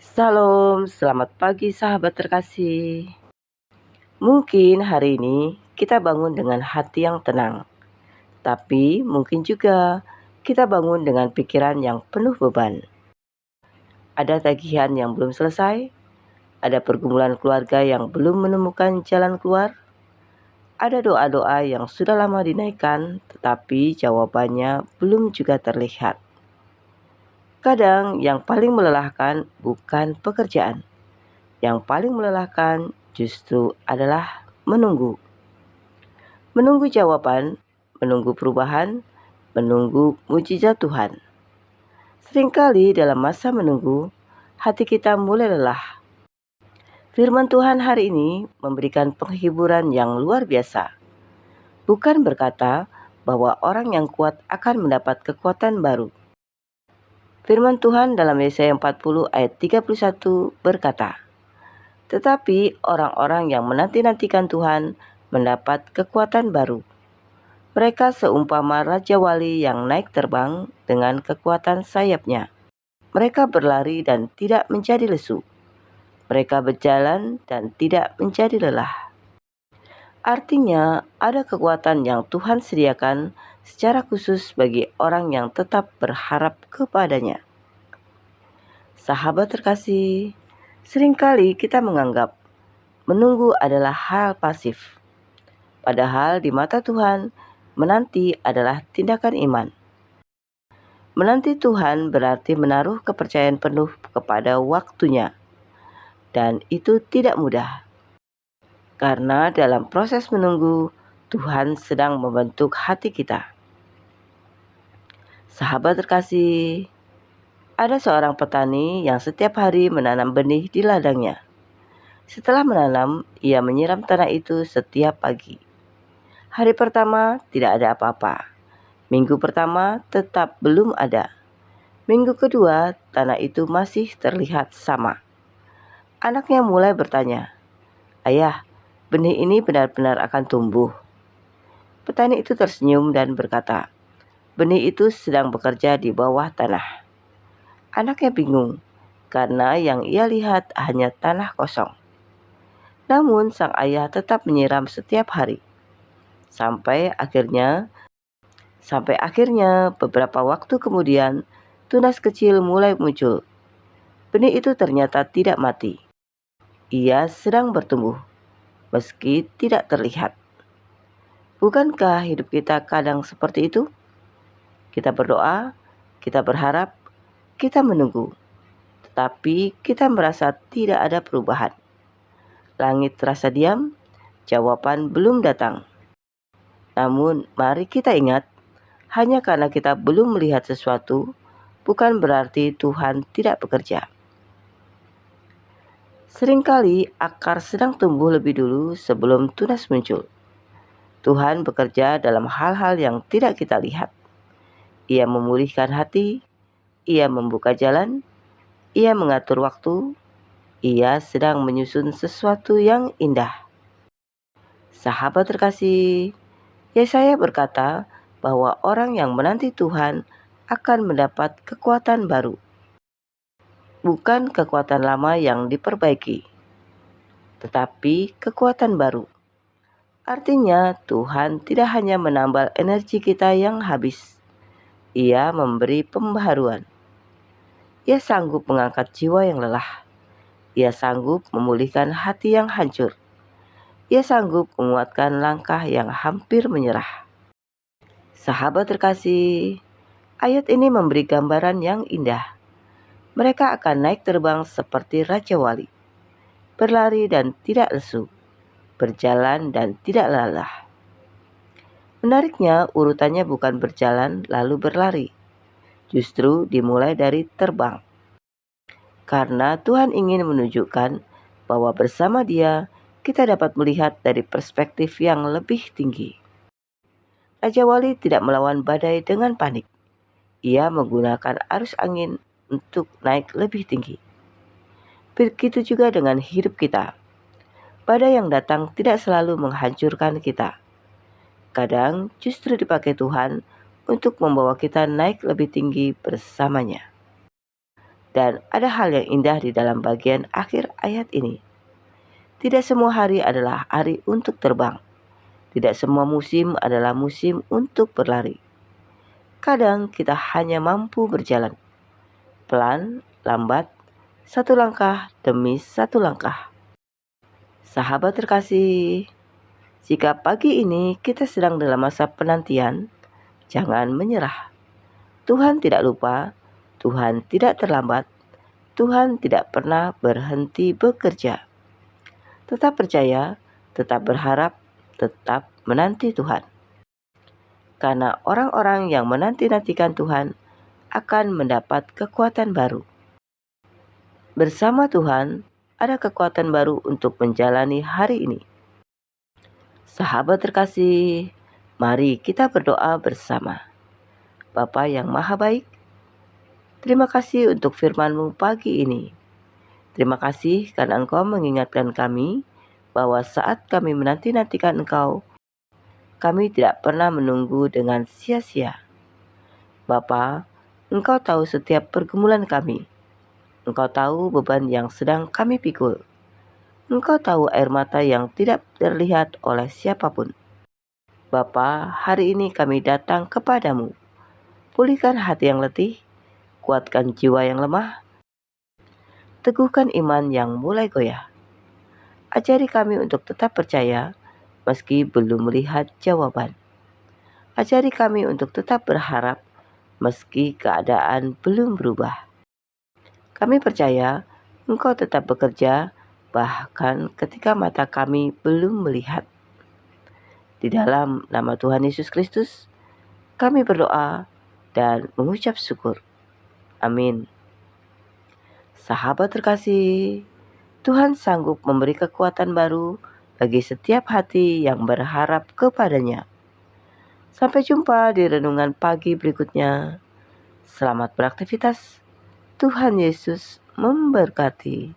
Salam, selamat pagi sahabat terkasih. Mungkin hari ini kita bangun dengan hati yang tenang, tapi mungkin juga kita bangun dengan pikiran yang penuh beban. Ada tagihan yang belum selesai, ada pergumulan keluarga yang belum menemukan jalan keluar, ada doa-doa yang sudah lama dinaikkan, tetapi jawabannya belum juga terlihat. Kadang yang paling melelahkan bukan pekerjaan. Yang paling melelahkan justru adalah menunggu. Menunggu jawaban, menunggu perubahan, menunggu mujizat Tuhan. Seringkali dalam masa menunggu, hati kita mulai lelah. Firman Tuhan hari ini memberikan penghiburan yang luar biasa. Bukan berkata bahwa orang yang kuat akan mendapat kekuatan baru. Firman Tuhan dalam Yesaya 40 ayat 31 berkata, "Tetapi orang-orang yang menanti-nantikan Tuhan mendapat kekuatan baru. Mereka seumpama Raja Wali yang naik terbang dengan kekuatan sayapnya. Mereka berlari dan tidak menjadi lesu. Mereka berjalan dan tidak menjadi lelah." Artinya, ada kekuatan yang Tuhan sediakan secara khusus bagi orang yang tetap berharap kepadanya. Sahabat terkasih, seringkali kita menganggap menunggu adalah hal pasif. Padahal di mata Tuhan, menanti adalah tindakan iman. Menanti Tuhan berarti menaruh kepercayaan penuh kepada waktunya. Dan itu tidak mudah. Karena dalam proses menunggu, Tuhan sedang membentuk hati kita. Sahabat terkasih, ada seorang petani yang setiap hari menanam benih di ladangnya. Setelah menanam, ia menyiram tanah itu setiap pagi. Hari pertama tidak ada apa-apa. Minggu pertama tetap belum ada. Minggu kedua, tanah itu masih terlihat sama. Anaknya mulai bertanya, "Ayah, benih ini benar-benar akan tumbuh?" Petani itu tersenyum dan berkata, "Benih itu sedang bekerja di bawah tanah." Anaknya bingung, karena yang ia lihat hanya tanah kosong. Namun sang ayah tetap menyiram setiap hari. Sampai akhirnya beberapa waktu kemudian tunas kecil mulai muncul. Benih itu ternyata tidak mati. Ia sedang bertumbuh, meski tidak terlihat. Bukankah hidup kita kadang seperti itu? Kita berdoa, kita berharap, kita menunggu. Tetapi kita merasa tidak ada perubahan. Langit terasa diam, jawaban belum datang. Namun mari kita ingat, hanya karena kita belum melihat sesuatu, bukan berarti Tuhan tidak bekerja. Seringkali akar sedang tumbuh lebih dulu sebelum tunas muncul. Tuhan bekerja dalam hal-hal yang tidak kita lihat. Ia memulihkan hati, Ia membuka jalan, Ia mengatur waktu, Ia sedang menyusun sesuatu yang indah. Sahabat terkasih, Yesaya berkata bahwa orang yang menanti Tuhan akan mendapat kekuatan baru. Bukan kekuatan lama yang diperbaiki, tetapi kekuatan baru. Artinya Tuhan tidak hanya menambal energi kita yang habis. Ia memberi pembaharuan. Ia sanggup mengangkat jiwa yang lelah. Ia sanggup memulihkan hati yang hancur. Ia sanggup menguatkan langkah yang hampir menyerah. Sahabat terkasih, ayat ini memberi gambaran yang indah. Mereka akan naik terbang seperti Raja Wali, berlari dan tidak lesu, berjalan dan tidak lelah. Menariknya, urutannya bukan berjalan lalu berlari, justru dimulai dari terbang. Karena Tuhan ingin menunjukkan bahwa bersama Dia, kita dapat melihat dari perspektif yang lebih tinggi. Raja Wali tidak melawan badai dengan panik. Ia menggunakan arus angin untuk naik lebih tinggi. Begitu juga dengan hidup kita. Badai yang datang tidak selalu menghancurkan kita. Kadang justru dipakai Tuhan untuk membawa kita naik lebih tinggi bersamanya. Dan ada hal yang indah di dalam bagian akhir ayat ini. Tidak semua hari adalah hari untuk terbang. Tidak semua musim adalah musim untuk berlari. Kadang kita hanya mampu berjalan pelan, lambat, satu langkah demi satu langkah. Sahabat terkasih, jika pagi ini kita sedang dalam masa penantian, jangan menyerah. Tuhan tidak lupa, Tuhan tidak terlambat, Tuhan tidak pernah berhenti bekerja. Tetap percaya, tetap berharap, tetap menanti Tuhan. Karena orang-orang yang menanti-nantikan Tuhan akan mendapat kekuatan baru. Bersama Tuhan, ada kekuatan baru untuk menjalani hari ini. Sahabat terkasih, mari kita berdoa bersama. Bapa yang Maha Baik, terima kasih untuk firman-Mu pagi ini. Terima kasih karena Engkau mengingatkan kami bahwa saat kami menanti-nantikan Engkau, kami tidak pernah menunggu dengan sia-sia. Bapa, Engkau tahu setiap pergumulan kami. Engkau tahu beban yang sedang kami pikul. Engkau tahu air mata yang tidak terlihat oleh siapapun. Bapa, hari ini kami datang kepadamu. Pulihkan hati yang letih, kuatkan jiwa yang lemah, teguhkan iman yang mulai goyah. Ajari kami untuk tetap percaya meski belum melihat jawaban. Ajari kami untuk tetap berharap meski keadaan belum berubah. Kami percaya Engkau tetap bekerja bahkan ketika mata kami belum melihat. Di dalam nama Tuhan Yesus Kristus, kami berdoa dan mengucap syukur. Amin. Sahabat terkasih, Tuhan sanggup memberi kekuatan baru bagi setiap hati yang berharap kepadanya. Sampai jumpa di renungan pagi berikutnya. Selamat beraktivitas. Tuhan Yesus memberkati.